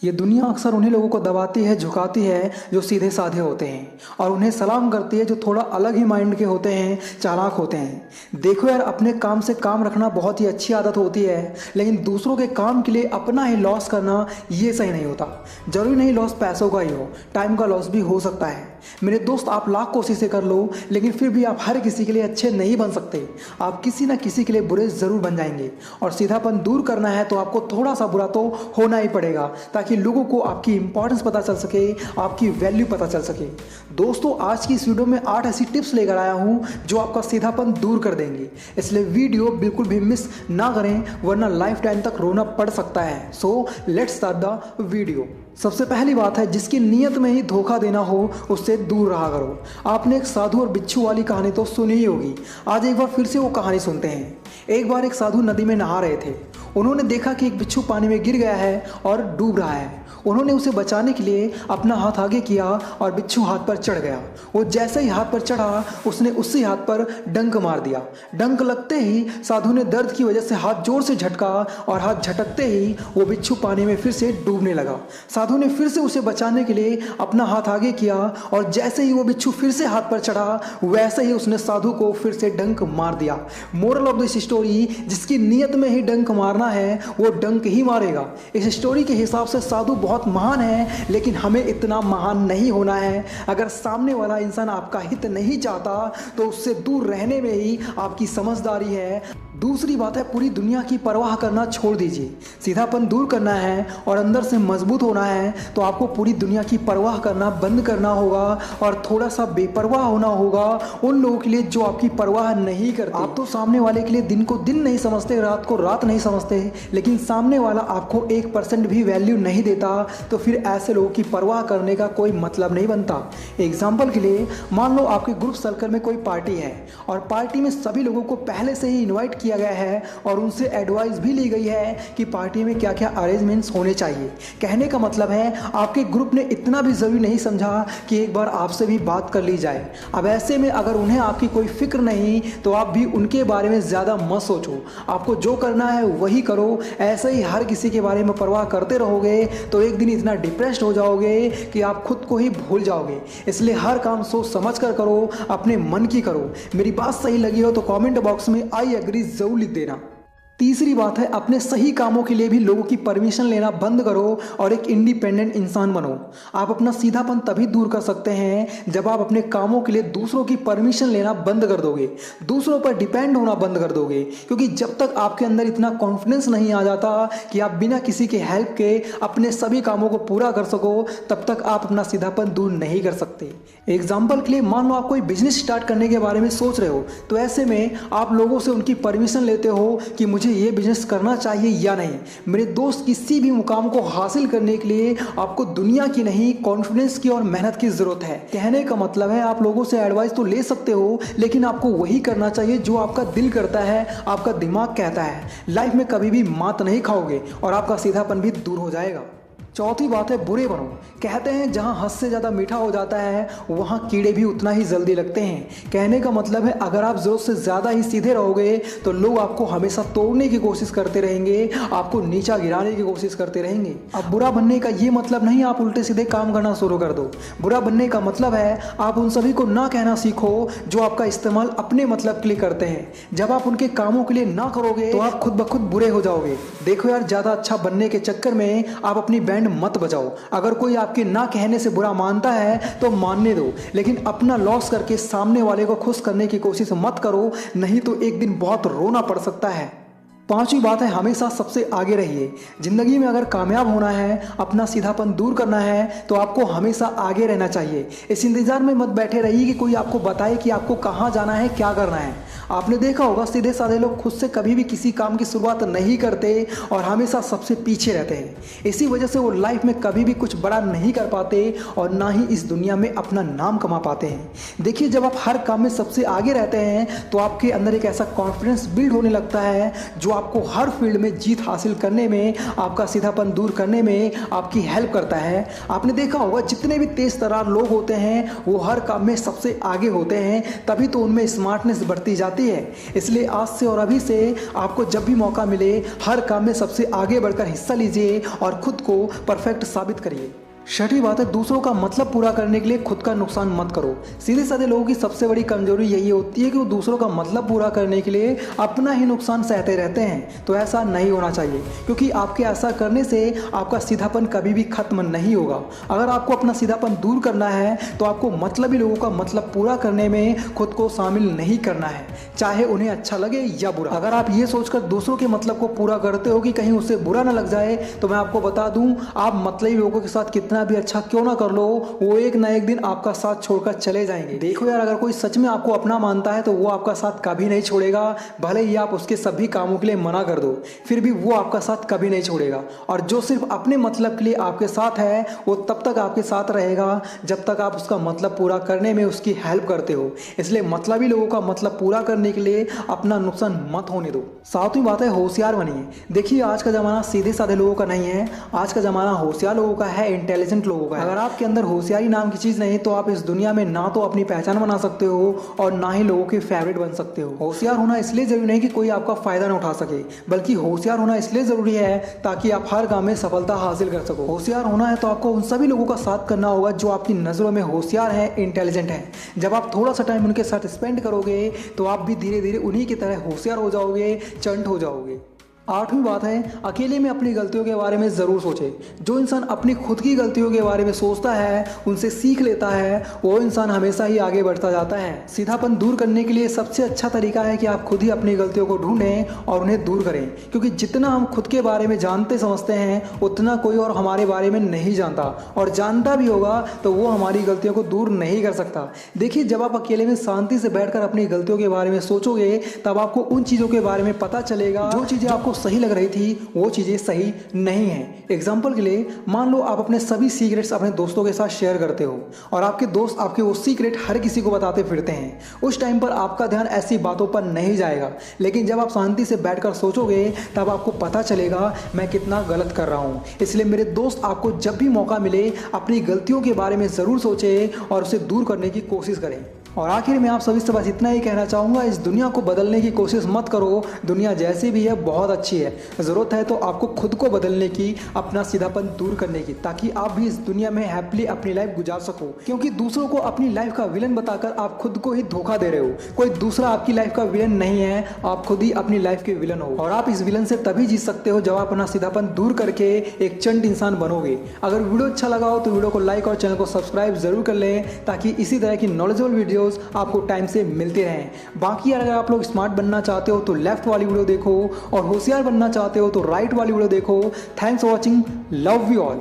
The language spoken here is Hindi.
ये दुनिया अक्सर उन्हीं लोगों को दबाती है, झुकाती है जो सीधे साधे होते हैं, और उन्हें सलाम करती है जो थोड़ा अलग ही माइंड के होते हैं, चालाक होते हैं। देखो यार, अपने काम से काम रखना बहुत ही अच्छी आदत होती है, लेकिन दूसरों के काम के लिए अपना ही लॉस करना ये सही नहीं होता। जरूरी नहीं लॉस पैसों का ही हो, टाइम का लॉस भी हो सकता है। मेरे दोस्त, आप लाख कोशिशें कर लो, लेकिन फिर भी आप हर किसी के लिए अच्छे नहीं बन सकते। आप किसी ना किसी के लिए बुरे जरूर बन जाएंगे, और सीधापन दूर करना है तो आपको थोड़ा सा बुरा तो होना ही पड़ेगा, ताकि लोगों को आपकी इंपॉर्टेंस पता चल सके, आपकी वैल्यू पता चल सके। दोस्तों, आज की इस वीडियो में 8 ऐसी टिप्स लेकर आया हूं जो आपका सीधापन दूर कर देंगे, इसलिए वीडियो बिल्कुल भी मिस ना करें, वरना लाइफ टाइम तक रोना पड़ सकता है। So let's start the video. सबसे पहली बात है, जिसकी नीयत में ही धोखा देना हो उससे दूर रहा करो। आपने एक साधु और बिच्छू वाली कहानी तो सुनी ही होगी। आज एक बार फिर से वो कहानी सुनते हैं। एक बार एक साधु नदी में नहा रहे थे। उन्होंने देखा कि एक बिच्छू पानी में गिर गया है और डूब रहा है। उन्होंने उसे बचाने के लिए अपना हाथ आगे किया और बिच्छू हाथ पर चढ़ गया। वो जैसे ही हाथ पर चढ़ा, उसने उसी हाथ पर डंक मार दिया। डंक लगते ही साधु ने दर्द की वजह से हाथ जोर से झटका, और हाथ झटकते ही वो बिच्छू पानी में फिर से डूबने लगा। साधु ने फिर से उसे बचाने के लिए अपना हाथ आगे किया, और जैसे ही वो बिच्छू फिर से हाथ पर चढ़ा, वैसे ही उसने साधु को फिर से डंक मार दिया। मोरल ऑफ दिस स्टोरी, जिसकी नीयत में ही डंक मारना है वो डंक ही मारेगा। इस स्टोरी के हिसाब से साधु बहुत महान है, लेकिन हमें इतना महान नहीं होना है। अगर सामने वाला इंसान आपका हित नहीं चाहता तो उससे दूर रहने में ही आपकी समझदारी है। दूसरी बात है, पूरी दुनिया की परवाह करना छोड़ दीजिए। सीधापन दूर करना है और अंदर से मजबूत होना है तो आपको पूरी दुनिया की परवाह करना बंद करना होगा, और थोड़ा सा बेपरवाह होना होगा उन लोगों के लिए जो आपकी परवाह नहीं करते। आप तो सामने वाले के लिए दिन को दिन नहीं समझते, रात को रात नहीं समझते, लेकिन सामने वाला आपको 1% भी वैल्यू नहीं देता, तो फिर ऐसे लोगों की परवाह करने का कोई मतलब नहीं बनता। एग्जाम्पल के लिए, मान लो आपके ग्रुप सर्कल में कोई पार्टी है, और पार्टी में सभी लोगों को पहले से ही इन्वाइट किया गया है, और उनसे एडवाइस भी ली गई है कि पार्टी में क्या क्या अरेंजमेंट्स होने चाहिए। कहने का मतलब है, आपके ग्रुप ने इतना भी जरूरी नहीं समझा कि एक बार आपसे भी बात कर ली जाए। अब ऐसे में अगर उन्हें आपकी कोई फिक्र नहीं, तो आप भी उनके बारे में ज्यादा मत सोचो। आपको जो करना है वही करो। ऐसे ही हर किसी के बारे में परवाह करते रहोगे तो एक दिन इतना डिप्रेस्ड हो जाओगे कि आप खुद को ही भूल जाओगे। इसलिए हर काम सोच समझ कर करो, अपने मन की करो। मेरी बात सही लगी हो तो कमेंट बॉक्स में आई एग्री जरूर लिख देना। तीसरी बात है, अपने सही कामों के लिए भी लोगों की परमिशन लेना बंद करो और एक इंडिपेंडेंट इंसान बनो। आप अपना सीधापन तभी दूर कर सकते हैं जब आप अपने कामों के लिए दूसरों की परमिशन लेना बंद कर दोगे, दूसरों पर डिपेंड होना बंद कर दोगे। क्योंकि जब तक आपके अंदर इतना कॉन्फिडेंस नहीं आ जाता कि आप बिना किसी के हेल्प के अपने सभी कामों को पूरा कर सको, तब तक आप अपना सीधापन दूर नहीं कर सकते। एग्जाम्पल के लिए, मान लो आप कोई बिजनेस स्टार्ट करने के बारे में सोच रहे हो, तो ऐसे में आप लोगों से उनकी परमिशन लेते हो कि मुझे ये बिजनेस करना चाहिए या नहीं। मेरे दोस्त, किसी भी मुकाम को हासिल करने के लिए आपको दुनिया की नहीं, कॉन्फिडेंस की और मेहनत की जरूरत है। कहने का मतलब है, आप लोगों से एडवाइस तो ले सकते हो, लेकिन आपको वही करना चाहिए जो आपका दिल करता है, आपका दिमाग कहता है। लाइफ में कभी भी मात नहीं खाओगे और आपका सीधापन भी दूर हो जाएगा। चौथी बात है, बुरे बनो। कहते हैं जहां हद से ज़्यादा मीठा हो जाता है वहां कीड़े भी उतना ही जल्दी लगते हैं। कहने का मतलब है, अगर आप ज़रूरत से ज़्यादा ही सीधे रहोगे तो लोग आपको हमेशा तोड़ने की कोशिश करते रहेंगे, आपको नीचा गिराने की कोशिश करते रहेंगे। अब बुरा बनने का ये मतलब नहीं आप उल्टे सीधे काम करना शुरू कर दो। बुरा बनने का मतलब है, आप उन सभी को ना कहना सीखो जो आपका इस्तेमाल अपने मतलब के लिए करते हैं। जब आप उनके कामों के लिए ना करोगे तो आप खुद ब खुद बुरे हो जाओगे। देखो यार, ज़्यादा अच्छा बनने के चक्कर में आप अपनी बैंड मत बजाओ। अगर कोई आपके ना कहने से बुरा मानता है तो मानने दो, लेकिन अपना लॉस करके सामने वाले को खुश करने की कोशिश मत करो, नहीं तो एक दिन बहुत रोना पड़ सकता है। पांचवी बात है, हमेशा सबसे आगे रहिए। जिंदगी में अगर कामयाब होना है, अपना सीधापन दूर करना है, तो आपको हमेशा आगे रहना चाहिए। इस इंतजार में मत बैठे रहिए कि कोई आपको बताए कि आपको कहाँ जाना है, क्या करना है। आपने देखा होगा, सीधे साधे लोग खुद से कभी भी किसी काम की शुरुआत नहीं करते और हमेशा सबसे पीछे रहते हैं। इसी वजह से वो लाइफ में कभी भी कुछ बड़ा नहीं कर पाते और ना ही इस दुनिया में अपना नाम कमा पाते हैं। देखिए, जब आप हर काम में सबसे आगे रहते हैं तो आपके अंदर एक ऐसा कॉन्फिडेंस बिल्ड होने लगता है जो आपको हर फील्ड में जीत हासिल करने में, आपका सीधापन दूर करने में आपकी हेल्प करता है। आपने देखा होगा जितने भी तेज तर्रार लोग होते हैं वो हर काम में सबसे आगे होते हैं, तभी तो उनमें स्मार्टनेस बढ़ती जाती है। इसलिए आज से और अभी से आपको जब भी मौका मिले हर काम में सबसे आगे बढ़कर हिस्सा लीजिए और खुद को परफेक्ट साबित करिए। छठी बात है, दूसरों का मतलब पूरा करने के लिए खुद का नुकसान मत करो। सीधे साधे लोगों की सबसे बड़ी कमजोरी यही होती है कि वो दूसरों का मतलब पूरा करने के लिए अपना ही नुकसान सहते रहते हैं। तो ऐसा नहीं होना चाहिए, क्योंकि आपके ऐसा करने से आपका सीधापन कभी भी खत्म नहीं होगा। अगर आपको अपना सीधापन दूर करना है तो आपको मतलबी लोगों का मतलब पूरा करने में खुद को शामिल नहीं करना है, चाहे उन्हें अच्छा लगे या बुरा। अगर आप ये सोचकर दूसरों के मतलब को पूरा करते हो कि कहीं उससे बुरा ना लग जाए, तो मैं आपको बता दूं, आप मतलबी लोगों के साथ कितना भी अच्छा क्यों ना कर लो, वो एक ना एक दिन आपका साथ छोड़कर चले जाएंगे। देखो यार, अगर कोई सच में आपको अपना मानता है तो वो आपका साथ कभी नहीं छोड़ेगा। भले ही आप उसके सभी कामों के लिए मना कर दो, फिर भी वो आपका साथ कभी नहीं छोड़ेगा। और जो सिर्फ अपने मतलब के लिए आपके साथ है वो तब तक आपके साथ रहेगा जब तक आप उसका मतलब पूरा करने में उसकी हेल्प करते हो। इसलिए मतलबी लोगों का मतलब पूरा करने के लिए अपना नुकसान मत होने दो। सातवीं बात है, होशियार बनिए। देखिए, आज का जमाना सीधे साधे लोगों का नहीं है, आज का जमाना होशियार लोगों का है, इंटेलिजेंट लोगों का है। अगर आपके अंदर होशियारी नाम की चीज नहीं तो आप इस दुनिया में ना तो अपनी पहचान बना सकते हो और ना ही लोगों के फेवरेट बन सकते हो। होशियार होना इसलिए जरूरी नहीं कि कोई आपका फायदा ना उठा सके, बल्कि होशियार होना इसलिए जरूरी है ताकि आप हर काम में सफलता हासिल कर सको। होशियार होना है तो आपको उन सभी लोगों का साथ करना होगा जो आपकी नजरों में होशियार है, इंटेलिजेंट है। जब आप थोड़ा सा टाइम उनके साथ स्पेंड करोगे तो आप भी धीरे धीरे उन्हीं की तरह होशियार हो जाओगे, चंट हो जाओगे। आठवीं बात है, अकेले में अपनी गलतियों के बारे में ज़रूर सोचें। जो इंसान अपनी खुद की गलतियों के बारे में सोचता है, उनसे सीख लेता है, वो इंसान हमेशा ही आगे बढ़ता जाता है। सीधापन दूर करने के लिए सबसे अच्छा तरीका है कि आप खुद ही अपनी गलतियों को ढूंढें और उन्हें दूर करें, क्योंकि जितना हम खुद के बारे में जानते समझते हैं उतना कोई और हमारे बारे में नहीं जानता, और जानता भी होगा तो वो हमारी गलतियों को दूर नहीं कर सकता। देखिए, जब आप अकेले में शांति से बैठकर अपनी गलतियों के बारे में सोचोगे तब आपको उन चीज़ों के बारे में पता चलेगा जो चीज़ें आपको सही लग रही थी वो चीजें सही नहीं है। एग्जाम्पल के लिए, मान लो आप अपने सभी सीक्रेट्स अपने दोस्तों के साथ शेयर करते हो और आपके दोस्त आपके वो सीक्रेट हर किसी को बताते फिरते हैं। उस टाइम पर आपका ध्यान ऐसी बातों पर नहीं जाएगा, लेकिन जब आप शांति से बैठकर सोचोगे तब आपको पता चलेगा मैं कितना गलत कर रहा हूँ। इसलिए मेरे दोस्त, आपको जब भी मौका मिले अपनी गलतियों के बारे में जरूर सोचें और उसे दूर करने की कोशिश करें। और आखिर में आप सभी से बस इतना ही कहना चाहूँगा, इस दुनिया को बदलने की कोशिश मत करो। दुनिया जैसी भी है बहुत अच्छी है। ज़रूरत है तो आपको खुद को बदलने की, अपना सीधापन दूर करने की, ताकि आप भी इस दुनिया में हैप्पीली अपनी लाइफ गुजार सको। क्योंकि दूसरों को अपनी लाइफ का विलन बताकर आप खुद को ही धोखा दे रहे हो। कोई दूसरा आपकी लाइफ का विलन नहीं है, आप खुद ही अपनी लाइफ के विलन हो। और आप इस विलन से तभी जीत सकते हो जब आप अपना सीधापन दूर करके एक चंट इंसान बनोगे। अगर वीडियो अच्छा लगा हो तो वीडियो को लाइक और चैनल को सब्सक्राइब जरूर कर लें, ताकि इसी तरह की नॉलेजेबल वीडियो आपको टाइम से मिलते रहें। बाकी अगर आप लोग स्मार्ट बनना चाहते हो तो लेफ्ट वाली वीडियो देखो, और होशियार बनना चाहते हो तो राइट वाली वीडियो देखो। Thanks for watching, love you all.